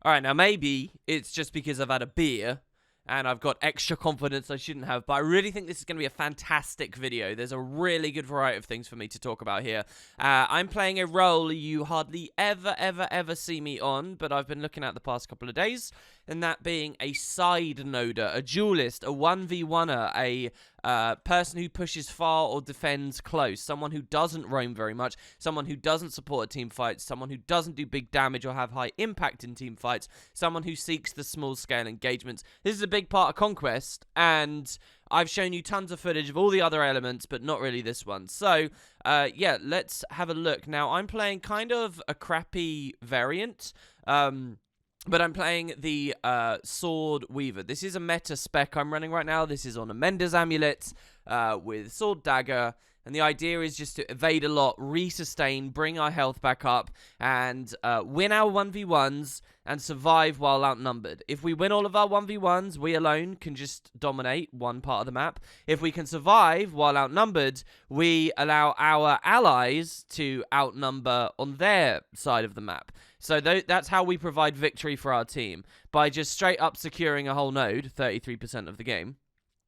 All right, now maybe it's just because I've had a beer and I've got extra confidence I shouldn't have, but I really think this is going to be a fantastic video. There's a really good variety of things for me to talk about here. I'm playing a role you hardly ever see me on, but I've been looking at the past couple of days, and that being a sidenoder, a duelist, a 1v1er, a person who pushes far or defends close, someone who doesn't roam very much, someone who doesn't support a team fight, someone who doesn't do big damage or have high impact in team fights, someone who seeks the small scale engagements. This is a big part of Conquest, and I've shown you tons of footage of all the other elements, but not really this one. So, yeah, let's have a look. Now, I'm playing kind of a crappy variant, but I'm playing the Sword Weaver. This is a meta spec I'm running right now. This is on a Menders amulet with Sword Dagger. And the idea is just to evade a lot, resustain, bring our health back up, and win our 1v1s and survive while outnumbered. If we win all of our 1v1s, we alone can just dominate one part of the map. If we can survive while outnumbered, we allow our allies to outnumber on their side of the map. So that's how we provide victory for our team, by just straight up securing a whole node, 33% of the game,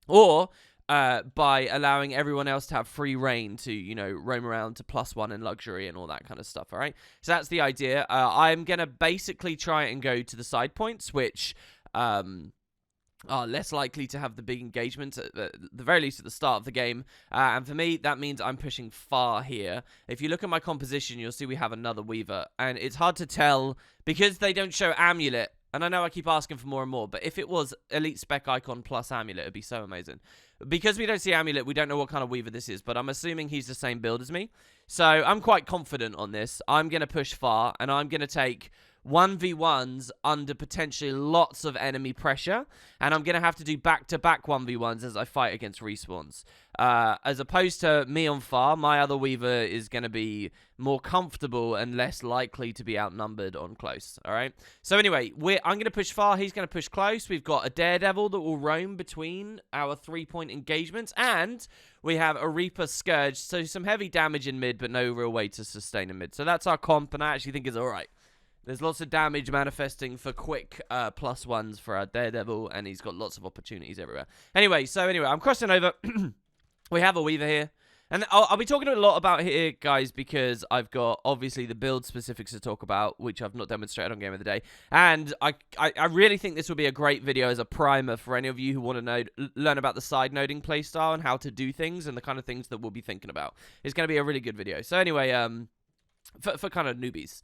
or by allowing everyone else to have free reign to, you know, roam around to +1 in luxury and all that kind of stuff, all right? So that's the idea. I'm going to basically try and go to the side points, which are less likely to have the big engagement, at the very least at the start of the game. And for me, that means I'm pushing far here. If you look at my composition, you'll see we have another Weaver. And it's hard to tell because they don't show Amulet. And I know I keep asking for more and more, but if it was Elite Spec Icon plus Amulet, it'd be so amazing. Because we don't see Amulet, we don't know what kind of Weaver this is, but I'm assuming he's the same build as me. So I'm quite confident on this. I'm going to push far, and I'm going to take 1v1s under potentially lots of enemy pressure, and I'm going to have to do back-to-back 1v1s as I fight against respawns. As opposed to me on far, my other Weaver is going to be more comfortable and less likely to be outnumbered on close, alright? So anyway, I'm going to push far, he's going to push close. We've got a Daredevil that will roam between our 3-point engagements, and we have a Reaper Scourge, so some heavy damage in mid, but no real way to sustain in mid. So that's our comp, and I actually think it's alright. There's lots of damage manifesting for quick +1s for our Daredevil, and he's got lots of opportunities everywhere. Anyway, I'm crossing over. We have a Weaver here. And I'll be talking a lot about here, guys, because I've got, obviously, the build specifics to talk about, which I've not demonstrated on Game of the Day. And I really think this will be a great video as a primer for any of you who want to learn about the side noding playstyle and how to do things and the kind of things that we'll be thinking about. It's going to be a really good video. So anyway, for kind of newbies,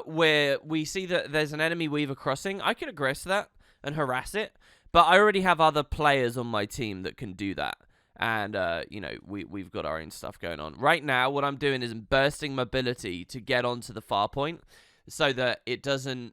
where we see that there's an enemy Weaver crossing, I could aggress that and harass it, but I already have other players on my team that can do that. And, you know, we've got our own stuff going on. Right now, what I'm doing is bursting mobility to get onto the far point so that it doesn't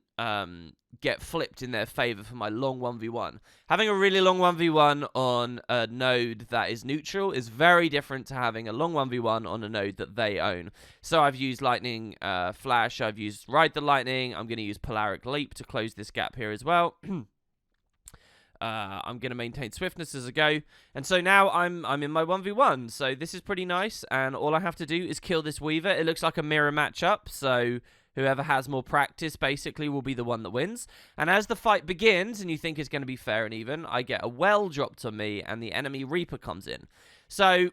get flipped in their favor for my long 1v1. Having a really long 1v1 on a node that is neutral is very different to having a long 1v1 on a node that they own. So I've used Lightning Flash, I've used Ride the Lightning, I'm going to use Polaric Leap to close this gap here as well. I'm going to maintain swiftness as I go. And so now I'm in my 1v1. So this is pretty nice. And all I have to do is kill this Weaver. It looks like a mirror matchup. So whoever has more practice basically will be the one that wins. And as the fight begins, and you think it's going to be fair and even, I get a well dropped on me and the enemy Reaper comes in. So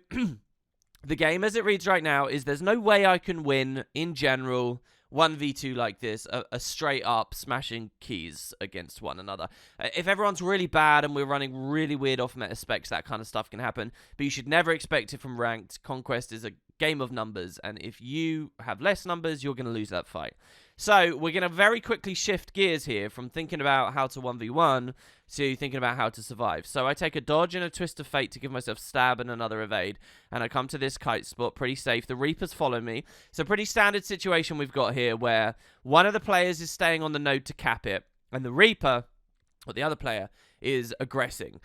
the game as it reads right now is there's no way I can win in general 1v2 like this, a straight up smashing keys against one another. If everyone's really bad and we're running really weird off meta specs, that kind of stuff can happen, but you should never expect it from ranked. Conquest is a game of numbers, and if you have less numbers, you're going to lose that fight. So we're going to very quickly shift gears here from thinking about how to 1v1 to thinking about how to survive. So I take a dodge and a twist of fate to give myself stab and another evade, and I come to this kite spot, pretty safe. The Reapers follow me. It's a pretty standard situation we've got here where one of the players is staying on the node to cap it, and the Reaper, or the other player, is aggressing.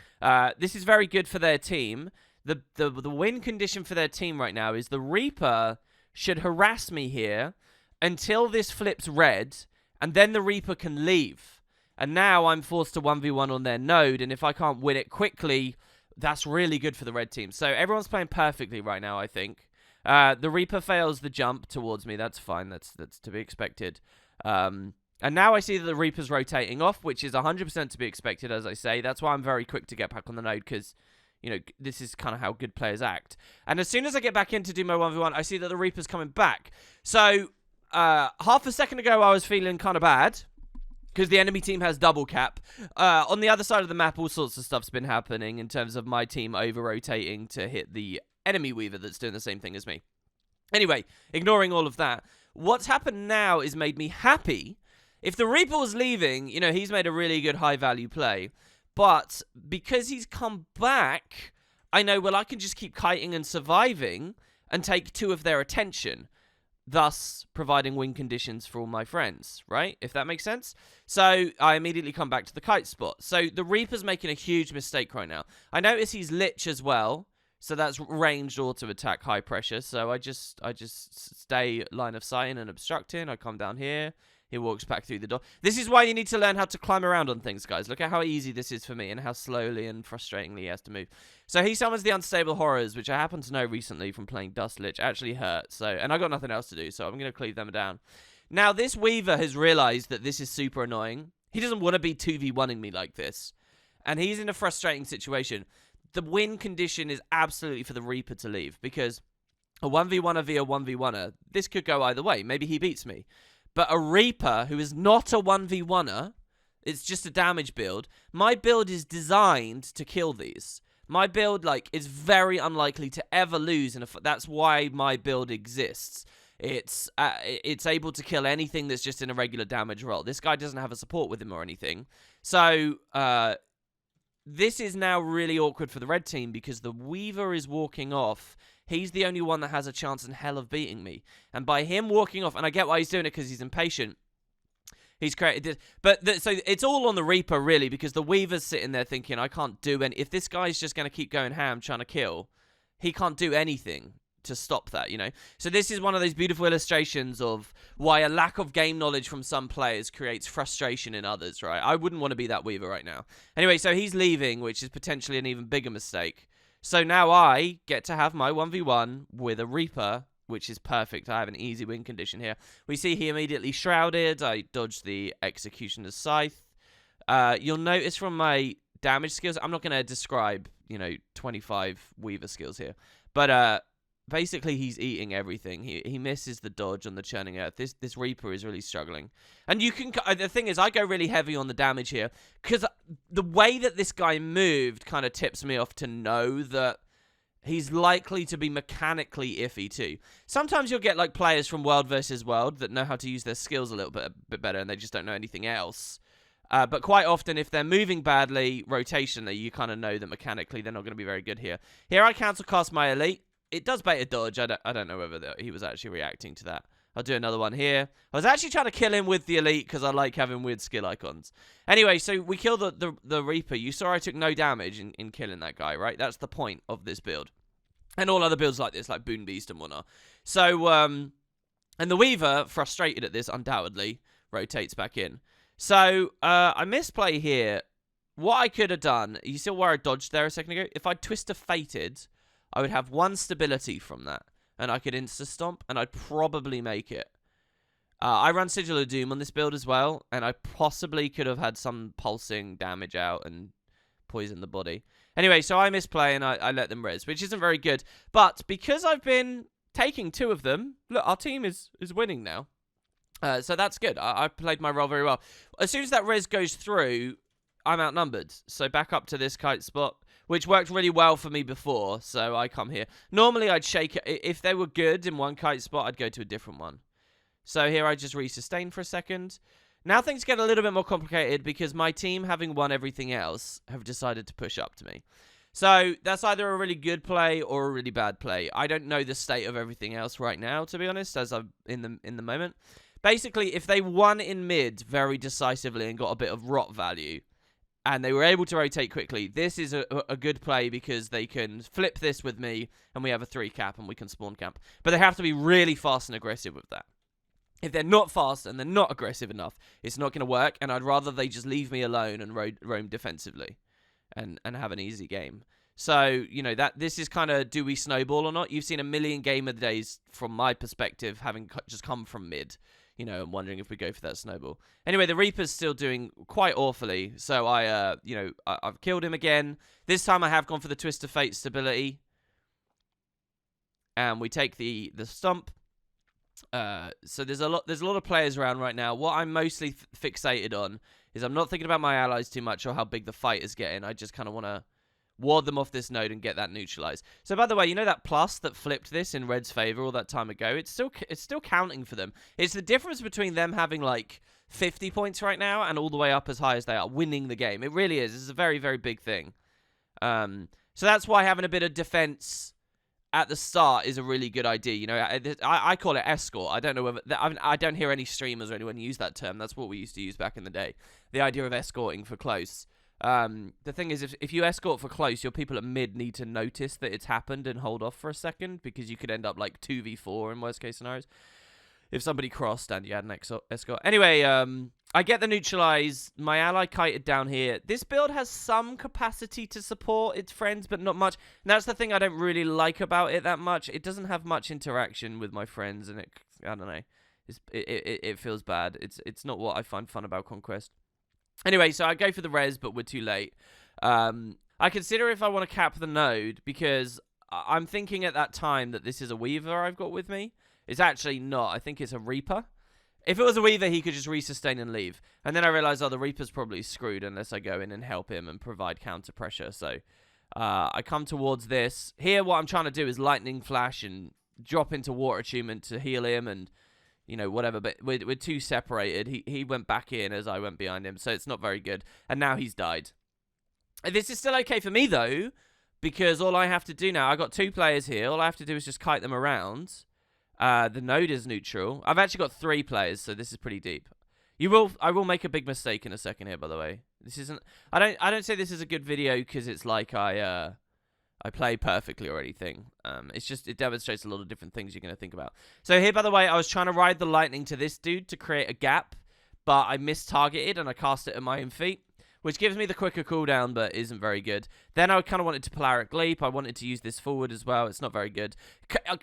This is very good for their team. The win condition for their team right now is the Reaper should harass me here until this flips red, and then the Reaper can leave. And now I'm forced to 1v1 on their node, and if I can't win it quickly, that's really good for the red team. So everyone's playing perfectly right now, I think. The Reaper fails the jump towards me. That's fine. That's to be expected. And And now I see that the Reaper's rotating off, which is 100% to be expected, as I say. That's why I'm very quick to get back on the node, because, you know, this is kind of how good players act. And as soon as I get back in to do my 1v1, I see that the Reaper's coming back. So, half a second ago, I was feeling kind of bad, because the enemy team has double cap. On the other side of the map, all sorts of stuff's been happening in terms of my team over-rotating to hit the enemy Weaver that's doing the same thing as me. Anyway, ignoring all of that, what's happened now is made me happy. If the Reaper was leaving, you know, he's made a really good high-value play. But because he's come back, I know, well, I can just keep kiting and surviving and take 2 of their attention, thus providing win conditions for all my friends, right? If that makes sense. So I immediately come back to the kite spot. So the Reaper's making a huge mistake right now. I notice he's Lich as well. So that's ranged auto attack, high pressure. So I just stay line of sight and obstructing. I come down here. He walks back through the door. This is why you need to learn how to climb around on things, guys. Look at how easy this is for me and how slowly and frustratingly he has to move. So he summons the Unstable Horrors, which I happen to know recently from playing Dust Lich actually hurt. So, and I got nothing else to do, so I'm going to cleave them down. Now, this Weaver has realized that this is super annoying. He doesn't want to be 2v1ing me like this. And he's in a frustrating situation. The win condition is absolutely for the Reaper to leave, because a 1v1er via 1v1er, this could go either way. Maybe he beats me. But a Reaper who is not a 1v1er, it's just a damage build. My build is designed to kill these. My build, like, is very unlikely to ever lose, and that's why my build exists. It's able to kill anything that's just in a regular damage roll. This guy doesn't have a support with him or anything. So, this is now really awkward for the red team because the Weaver is walking off. He's the only one that has a chance in hell of beating me. And by him walking off, and I get why he's doing it because he's impatient, he's created this. But so it's all on the Reaper, really, because the Weaver's sitting there thinking, I can't do any. If this guy's just going to keep going ham trying to kill, he can't do anything to stop that, you know? So this is one of those beautiful illustrations of why a lack of game knowledge from some players creates frustration in others, right? I wouldn't want to be that Weaver right now. Anyway, so he's leaving, which is potentially an even bigger mistake. So now I get to have my 1v1 with a Reaper, which is perfect. I have an easy win condition here. We see he immediately shrouded. I dodged the Executioner's Scythe. You'll notice from my damage skills, I'm not going to describe, you know, 25 Weaver skills here. But basically he's eating everything. He misses the dodge on the Churning Earth. This Reaper is really struggling. And you can, the thing is, I go really heavy on the damage here because the way that this guy moved kind of tips me off to know that he's likely to be mechanically iffy too. Sometimes you'll get like players from World versus World that know how to use their skills a little bit better and they just don't know anything else. But quite often, if they're moving badly, rotationally, you kind of know that mechanically they're not going to be very good here. Here I cancel cast my Elite. It does bait a dodge. I don't know whether he was actually reacting to that. I'll do another one here. I was actually trying to kill him with the Elite because I like having weird skill icons. Anyway, so we kill the Reaper. You saw I took no damage in killing that guy, right? That's the point of this build. And all other builds like this, like Boon Beast and whatnot. So, and the Weaver, frustrated at this, undoubtedly, rotates back in. So, I misplay here. What I could have done, you see where I dodged there a second ago? If I'd Twister Fated, I would have 1 stability from that. And I could Insta-Stomp, and I'd probably make it. I run Sigil of Doom on this build as well, and I possibly could have had some pulsing damage out and poison the body. Anyway, so I misplay, and I let them res, which isn't very good. But because I've been taking 2 of them, look, our team is winning now. So that's good. I played my role very well. As soon as that res goes through, I'm outnumbered. So back up to this kite spot, which worked really well for me before. So I come here. Normally, I'd shake it. If they were good in one kite spot, I'd go to a different one. So here I just resustain for a second. Now things get a little bit more complicated because my team, having won everything else, have decided to push up to me. So that's either a really good play or a really bad play. I don't know the state of everything else right now, to be honest, as I'm in the moment. Basically, if they won in mid very decisively and got a bit of rot value, and they were able to rotate quickly, this is a good play because they can flip this with me, and we have a 3 cap, and we can spawn camp. But they have to be really fast and aggressive with that. If they're not fast and they're not aggressive enough, it's not going to work, and I'd rather they just leave me alone and roam defensively and have an easy game. So, you know, this is kind of, do we snowball or not? You've seen a million game of the days from my perspective having just come from mid. you know, I'm wondering if we go for that snowball. Anyway, the Reaper's still doing quite awfully, so I've killed him again. This time I have gone for the Twist of Fate stability. And we take the stump. So there's a lot of players around right now. What I'm mostly fixated on is I'm not thinking about my allies too much or how big the fight is getting. I just kind of want to ward them off this node and get that neutralized. So by the way, you know that plus that flipped this in Red's favor all that time ago? It's still counting for them. It's the difference between them having like 50 points right now and all the way up as high as they are, winning the game. It really is. It's a very, very big thing. So that's why having a bit of defense at the start is a really good idea. You know, I call it escort. I don't know whether I don't hear any streamers or anyone use that term. That's what we used to use back in the day. The idea of escorting for close. The thing is, if you escort for close, your people at mid need to notice that it's happened and hold off for a second, because you could end up like 2v4 in worst case scenarios if somebody crossed and you had an escort. Anyway, I get the neutralize. My ally kited down here. This build has some capacity to support its friends, but not much. And that's the thing I don't really like about it that much. It doesn't have much interaction with my friends, and I don't know. It feels bad. It's not what I find fun about Conquest. Anyway, so I go for the res, but we're too late. I consider if I want to cap the node, because I'm thinking at that time that this is a Weaver I've got with me. It's actually not. I think it's a Reaper. If it was a Weaver, he could just resustain and leave. And then I realized, oh, the Reaper's probably screwed unless I go in and help him and provide counter pressure. So I come towards this. Here, what I'm trying to do is lightning flash and drop into water attunement to heal him and, you know, whatever. But we're too separated. He went back in as I went behind him, so it's not very good. And now he's died. This is still okay for me, though, because all I have to do now, I've got 2 players here. All I have to do is just kite them around. The node is neutral. I've actually got 3 players, so this is pretty deep. I will make a big mistake in a second here, by the way. This isn't. I don't say this is a good video because it's like I play perfectly or anything. It's just it demonstrates a lot of different things you're gonna think about. So here, by the way, I was trying to ride the lightning to this dude to create a gap, but I mistargeted and I cast it at my own feet, which gives me the quicker cooldown, but isn't very good. Then I kind of wanted to Polaric Leap. I wanted to use this forward as well. It's not very good.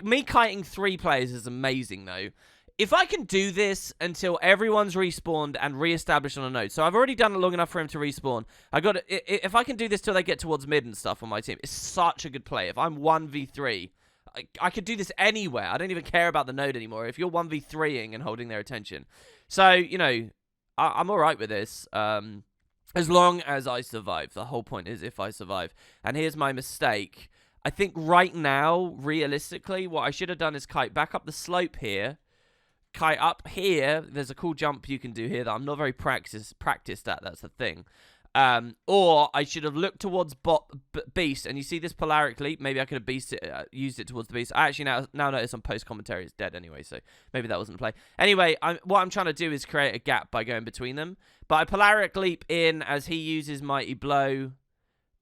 Me kiting 3 players is amazing, though. If I can do this until everyone's respawned and re-established on a node, so I've already done it long enough for him to respawn. If I can do this till they get towards mid and stuff on my team, it's such a good play. If I'm 1v3, I could do this anywhere. I don't even care about the node anymore. If you're 1v3ing and holding their attention. So, you know, I'm all right with this. As long as I survive. The whole point is if I survive. And here's my mistake. I think right now, realistically, what I should have done is kite back up the slope here. Kite up here. There's a cool jump you can do here that I'm not very practiced at. That's the thing. Or I should have looked towards Beast. And you see this Polaric Leap? Maybe I could have used it towards the Beast. I actually now notice on post-commentary it's dead anyway. So maybe that wasn't the play. Anyway, what I'm trying to do is create a gap by going between them. But I Polaric Leap in as he uses Mighty Blow.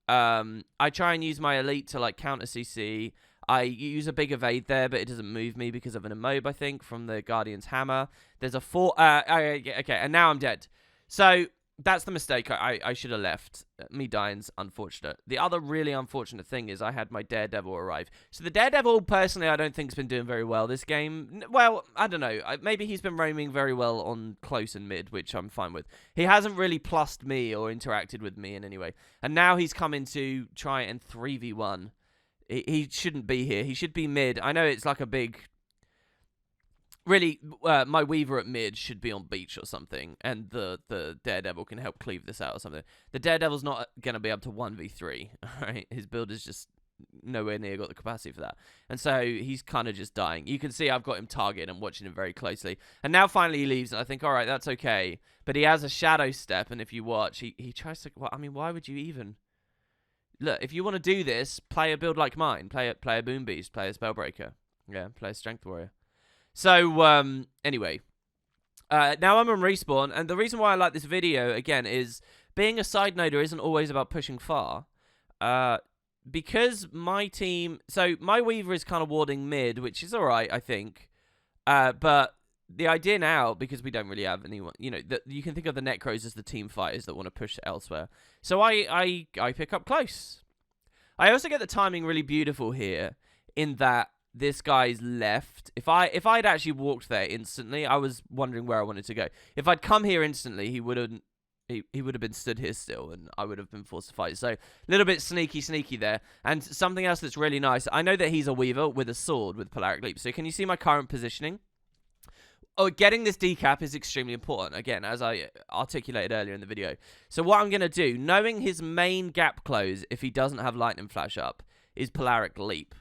I try and use my Elite to like counter CC. I use a big evade there, but it doesn't move me because of an immob, I think, from the Guardian's Hammer. There's a 4... okay, and now I'm dead. So that's the mistake I should have left. Me dying's unfortunate. The other really unfortunate thing is I had my Daredevil arrive. So the Daredevil, personally, I don't think has been doing very well this game. Well, I don't know. Maybe he's been roaming very well on close and mid, which I'm fine with. He hasn't really plussed me or interacted with me in any way. And now he's coming to try and 3v1. He shouldn't be here. He should be mid. I know it's like a big... Really, my Weaver at mid should be on beach or something, and the Daredevil can help cleave this out or something. The Daredevil's not going to be able to 1v3, alright? His build is just nowhere near got the capacity for that. And so he's kind of just dying. You can see I've got him targeted and watching him very closely. And now finally he leaves, and I think, alright, that's okay. But he has a shadow step, and if you watch, he tries to... Well, I mean, why would you even... Look, if you want to do this, play a build like mine. Play a Boom Beast, play a Spellbreaker. Yeah, play a Strength Warrior. So, anyway. Now I'm on respawn, and the reason why I like this video, again, is being a side noder isn't always about pushing far. Because my team... So, my Weaver is kind of warding mid, which is alright, I think. But the idea now, because we don't really have anyone... You know, you can think of the Necros as the team fighters that want to push elsewhere. So, I pick up close. I also get the timing really beautiful here, in that this guy's left. If I'd actually walked there instantly, I was wondering where I wanted to go. If I'd come here instantly, he would have been stood here still, and I would have been forced to fight. So a little bit sneaky there. And something else that's really nice, I know that he's a Weaver with a sword with Polaric Leap. So can you see my current positioning? Oh, getting this decap is extremely important, again, as I articulated earlier in the video. So what I'm going to do, knowing his main gap close, if he doesn't have Lightning Flash up, is Polaric Leap.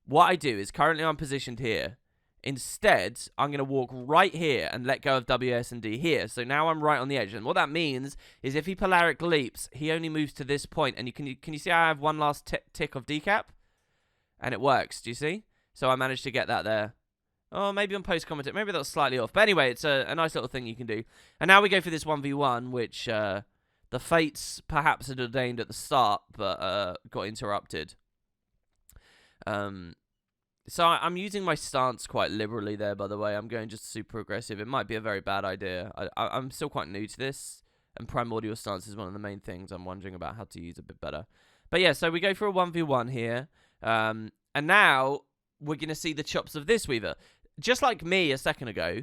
What I do is, currently I'm positioned here. Instead, I'm going to walk right here and let go of WS and D here. So now I'm right on the edge. And what that means is if he Polaric Leaps, he only moves to this point. And can you see I have one last tick of decap? And it works, do you see? So I managed to get that there. Oh, maybe on post-commentate. Maybe that was slightly off. But anyway, it's a nice little thing you can do. And now we go for this 1v1, which the fates perhaps had ordained at the start, but got interrupted. So I'm using my stance quite liberally there, by the way. I'm going just super aggressive. It might be a very bad idea. I'm still quite new to this, and primordial stance is one of the main things I'm wondering about how to use a bit better. But yeah, so we go for a 1v1 here. And now we're going to see the chops of this Weaver. Just like me a second ago,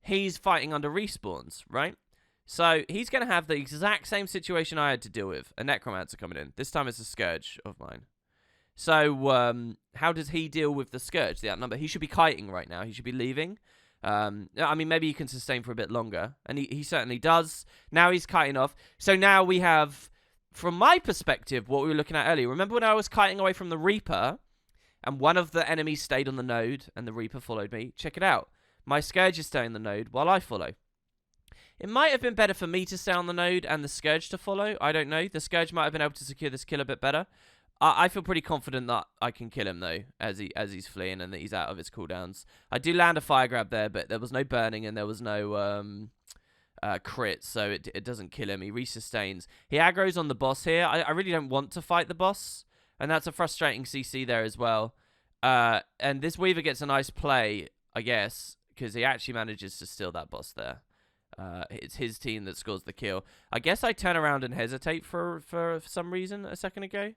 he's fighting under respawns, right? So he's going to have the exact same situation I had to deal with. A Necromancer coming in. This time it's a Scourge of mine. So how does he deal with the Scourge, the outnumber? He should be kiting right now. He should be leaving. I mean, maybe he can sustain for a bit longer. And he certainly does. Now he's kiting off. So now we have, from my perspective, what we were looking at earlier. Remember when I was kiting away from the Reaper? And one of the enemies stayed on the node, and the Reaper followed me. Check it out. My Scourge is staying on the node while I follow. It might have been better for me to stay on the node and the Scourge to follow. I don't know. The Scourge might have been able to secure this kill a bit better. I feel pretty confident that I can kill him, though, as he's fleeing and that he's out of his cooldowns. I do land a fire grab there, but there was no burning and there was no crit, so it doesn't kill him. He resustains. He aggroes on the boss here. I really don't want to fight the boss. And that's a frustrating CC there as well. And this Weaver gets a nice play, I guess, because he actually manages to steal that boss there. It's his team that scores the kill. I guess I turn around and hesitate for some reason a second ago.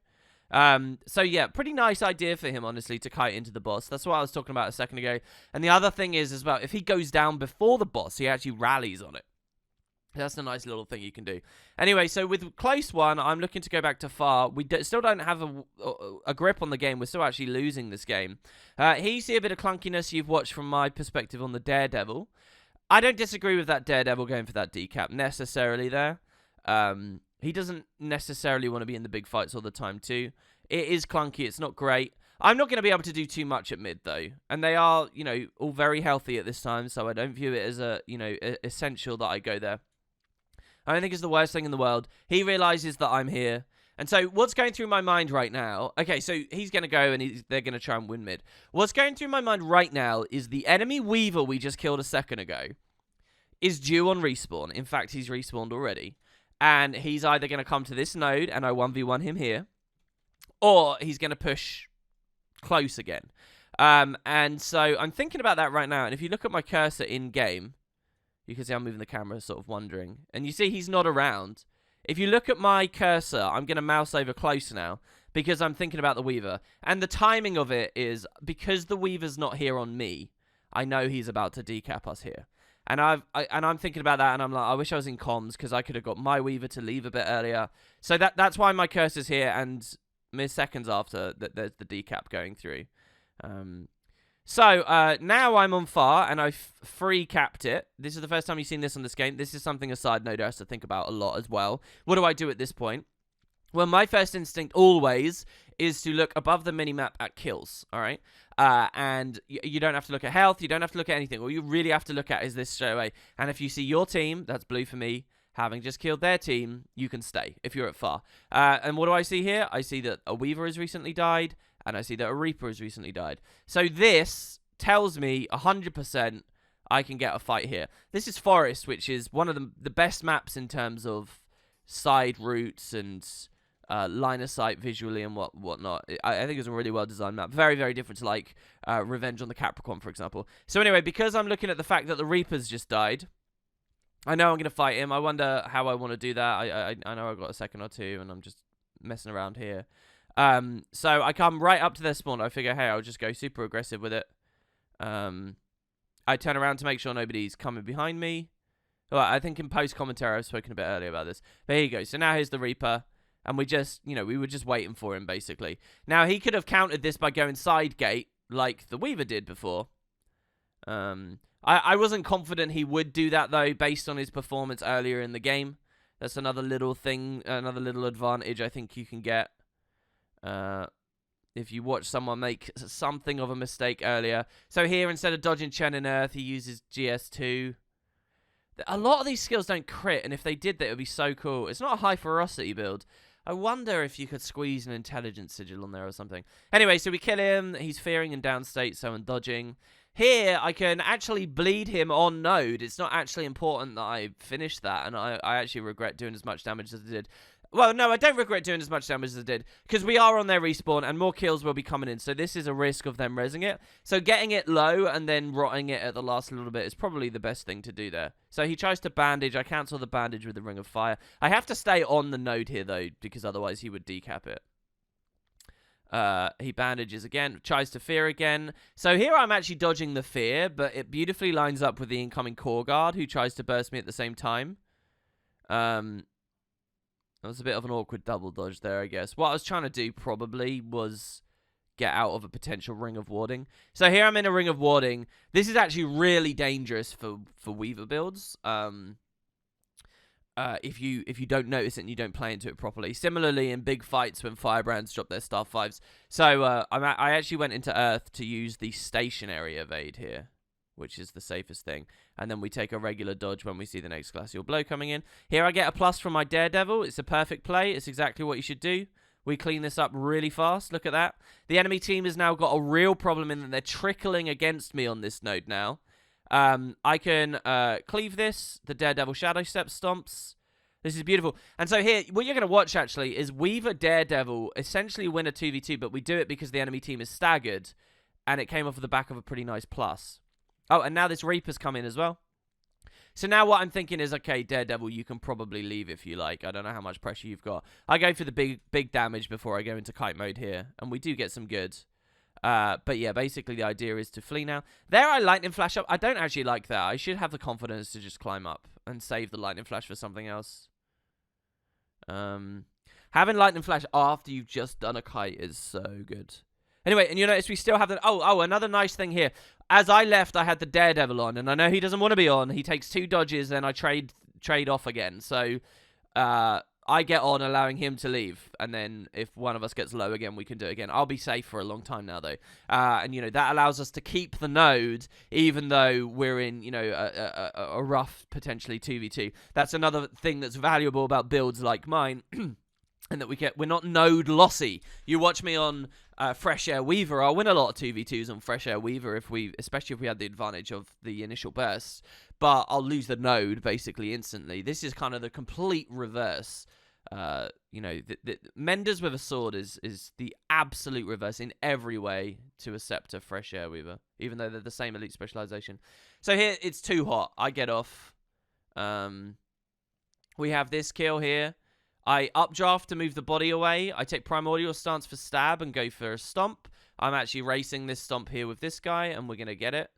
So yeah, pretty nice idea for him, honestly, to kite into the boss. That's what I was talking about a second ago. And the other thing is, as well, if he goes down before the boss, he actually rallies on it. That's a nice little thing you can do. Anyway, so with close one, I'm looking to go back to far. We still don't have a grip on the game. We're still actually losing this game. Here you see a bit of clunkiness you've watched from my perspective on the Daredevil. I don't disagree with that Daredevil going for that decap necessarily there. He doesn't necessarily want to be in the big fights all the time too. It is clunky. It's not great. I'm not going to be able to do too much at mid, though. And they are, you know, all very healthy at this time, so I don't view it as essential that I go there. I don't think it's the worst thing in the world. He realizes that I'm here. And so what's going through my mind right now... Okay, so he's going to go and they're going to try and win mid. What's going through my mind right now is the enemy Weaver we just killed a second ago is due on respawn. In fact, he's respawned already. And he's either going to come to this node and I 1v1 him here, or he's going to push close again. And so I'm thinking about that right now. And if you look at my cursor in-game, you can see I'm moving the camera sort of wandering. And you see he's not around. If you look at my cursor, I'm going to mouse over close now because I'm thinking about the Weaver. And the timing of it is because the Weaver's not here on me, I know he's about to decap us here. And I'm thinking about that, and I'm like, I wish I was in comms because I could have got my Weaver to leave a bit earlier. So that's why my cursor's here, and mere seconds after there's the decap going through. So now I'm on far, and I free capped it. This is the first time you've seen this on this game. This is something a side note has to think about a lot as well. What do I do at this point? Well, my first instinct always is to look above the minimap at kills, all right? And you don't have to look at health. You don't have to look at anything. All you really have to look at is this straight away. And if you see your team, that's blue for me, having just killed their team, you can stay if you're at far. And what do I see here? I see that a Weaver has recently died, and I see that a Reaper has recently died. So this tells me 100% I can get a fight here. This is Forest, which is one of the best maps in terms of side routes and line of sight visually and whatnot. I think it's a really well designed map. Very, very different to like Revenge on the Capricorn, for example. So anyway, because I'm looking at the fact that the Reaper's just died, I know I'm going to fight him. I wonder how I want to do that. I know I've got a second or two and I'm just messing around here. So I come right up to their spawn. I figure, hey, I'll just go super aggressive with it. I turn around to make sure nobody's coming behind me. Well, I think in post-commentary I've spoken a bit earlier about this. But here you go. So now here's the Reaper. And we just, we were just waiting for him, basically. Now, he could have countered this by going side gate, like the Weaver did before. I wasn't confident he would do that, though, based on his performance earlier in the game. That's another little thing, another little advantage I think you can get. If you watch someone make something of a mistake earlier. So here, instead of dodging Chen and Earth, he uses GS2. A lot of these skills don't crit, and if they did that, it would be so cool. It's not a high ferocity build. I wonder if you could squeeze an intelligence sigil on there or something. Anyway, so we kill him. He's fearing in downstate, so I'm dodging. Here, I can actually bleed him on node. It's not actually important that I finish that, and I actually regret doing as much damage as I did. Well, no, I don't regret doing as much damage as I did, because we are on their respawn, and more kills will be coming in, so this is a risk of them rezzing it. So getting it low and then rotting it at the last little bit is probably the best thing to do there. So he tries to bandage. I cancel the bandage with the Ring of Fire. I have to stay on the node here, though, because otherwise he would decap it. He bandages again, tries to fear again. So here I'm actually dodging the fear, but it beautifully lines up with the incoming core guard, who tries to burst me at the same time. That was a bit of an awkward double dodge there, I guess. What I was trying to do probably was get out of a potential ring of warding. So here I'm in a ring of warding. This is actually really dangerous for Weaver builds. If you don't notice it and you don't play into it properly. Similarly, in big fights when Firebrands drop their star 5s. So I actually went into Earth to use the stationary evade here, which is the safest thing. And then we take a regular dodge when we see the next Glacial Blow coming in. Here I get a plus from my Daredevil. It's a perfect play. It's exactly what you should do. We clean this up really fast. Look at that. The enemy team has now got a real problem in that they're trickling against me on this node now. I can cleave this. The Daredevil Shadow Step stomps. This is beautiful. And so here, what you're going to watch, actually, is Weaver Daredevil essentially win a 2v2, but we do it because the enemy team is staggered, and it came off of the back of a pretty nice plus. Oh, and now this Reaper's come in as well. So now what I'm thinking is, okay, Daredevil, you can probably leave if you like. I don't know how much pressure you've got. I go for the big damage before I go into kite mode here, and we do get some good. But yeah, basically the idea is to flee now. There I lightning flash up. I don't actually like that. I should have the confidence to just climb up and save the lightning flash for something else. Having lightning flash after you've just done a kite is so good. Anyway, and you notice we still have the... Oh, another nice thing here. As I left, I had the Daredevil on, and I know he doesn't want to be on. He takes 2 dodges, and I trade off again. So, I get on, allowing him to leave. And then if one of us gets low again, we can do it again. I'll be safe for a long time now, though. And, that allows us to keep the node, even though we're in, a rough, potentially 2v2. That's another thing that's valuable about builds like mine. And that we're not node lossy. You watch me on Fresh Air Weaver, I'll win a lot of 2v2s on Fresh Air Weaver, especially if we had the advantage of the initial bursts. But I'll lose the node basically instantly. This is kind of the complete reverse. The Menders with a sword is the absolute reverse in every way to a Scepter Fresh Air Weaver, even though they're the same elite specialization. So here it's too hot. I get off. We have this kill here. I updraft to move the body away. I take Primordial Stance for stab and go for a stomp. I'm actually racing this stomp here with this guy, and we're going to get it.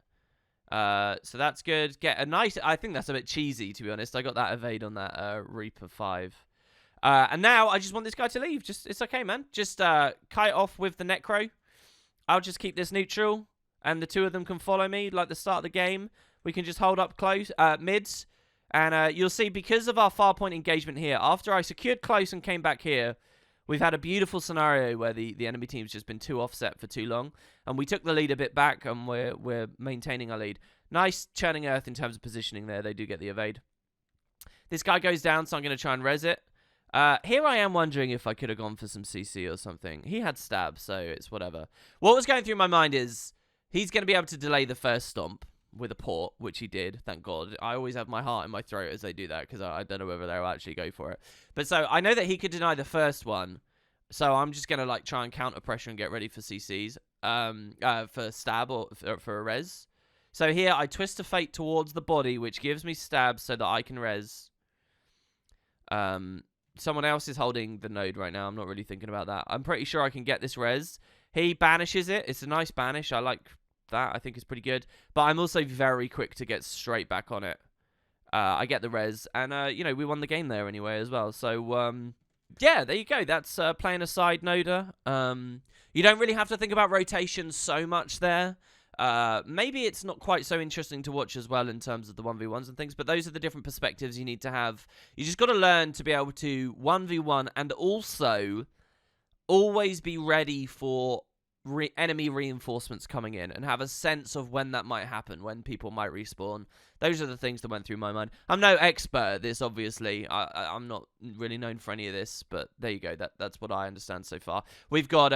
So that's good. Get a nice... I think that's a bit cheesy, to be honest. I got that evade on that Reaper 5. And now I just want this guy to leave. It's okay, man. Just kite off with the Necro. I'll just keep this neutral, and the 2 of them can follow me like the start of the game. We can just hold up close, mids. And you'll see, because of our far point engagement here, after I secured close and came back here, we've had a beautiful scenario where the enemy team's just been too offset for too long. And we took the lead a bit back, and we're maintaining our lead. Nice churning Earth in terms of positioning there. They do get the evade. This guy goes down, so I'm going to try and res it. Here I am wondering if I could have gone for some CC or something. He had stab, so it's whatever. What was going through my mind is he's going to be able to delay the first stomp with a port, which he did, thank God. I always have my heart in my throat as they do that, because I don't know whether they'll actually go for it. But so, I know that he could deny the first one, so I'm just going to try and counter pressure and get ready for CCs, for stab or for a res. So here, I twist a fate towards the body, which gives me stab so that I can res. someone else is holding the node right now. I'm not really thinking about that. I'm pretty sure I can get this res. He banishes it. It's a nice banish. I like that. I think it's pretty good. But I'm also very quick to get straight back on it. I get the res, and you know, we won the game there anyway as well. So yeah, there you go. That's playing a side noder. You don't really have to think about rotation so much there. Maybe it's not quite so interesting to watch as well in terms of the 1v1s and things, but those are the different perspectives you need to have. You just got to learn to be able to 1v1 and also always be ready for enemy reinforcements coming in and have a sense of when that might happen, when people might respawn. Those are the things that went through my mind. I'm no expert at this, obviously. I'm not really known for any of this, but there you go. That's what I understand so far. We've got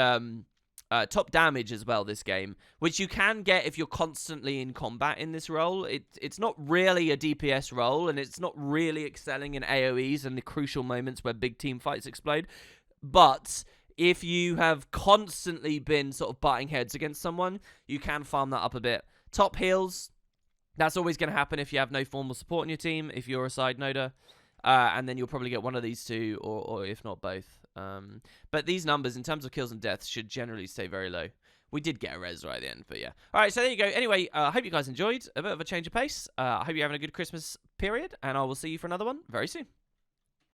top damage as well this game, which you can get if you're constantly in combat in this role. It's not really a DPS role, and it's not really excelling in AoEs and the crucial moments where big team fights explode. But if you have constantly been sort of butting heads against someone, you can farm that up a bit. Top heals, that's always going to happen if you have no formal support in your team, if you're a side noder. And then you'll probably get one of these two, or if not both. But these numbers, in terms of kills and deaths, should generally stay very low. We did get a res right at the end, but yeah. All right, so there you go. Anyway, I hope you guys enjoyed. A bit of a change of pace. I hope you're having a good Christmas period, and I will see you for another one very soon.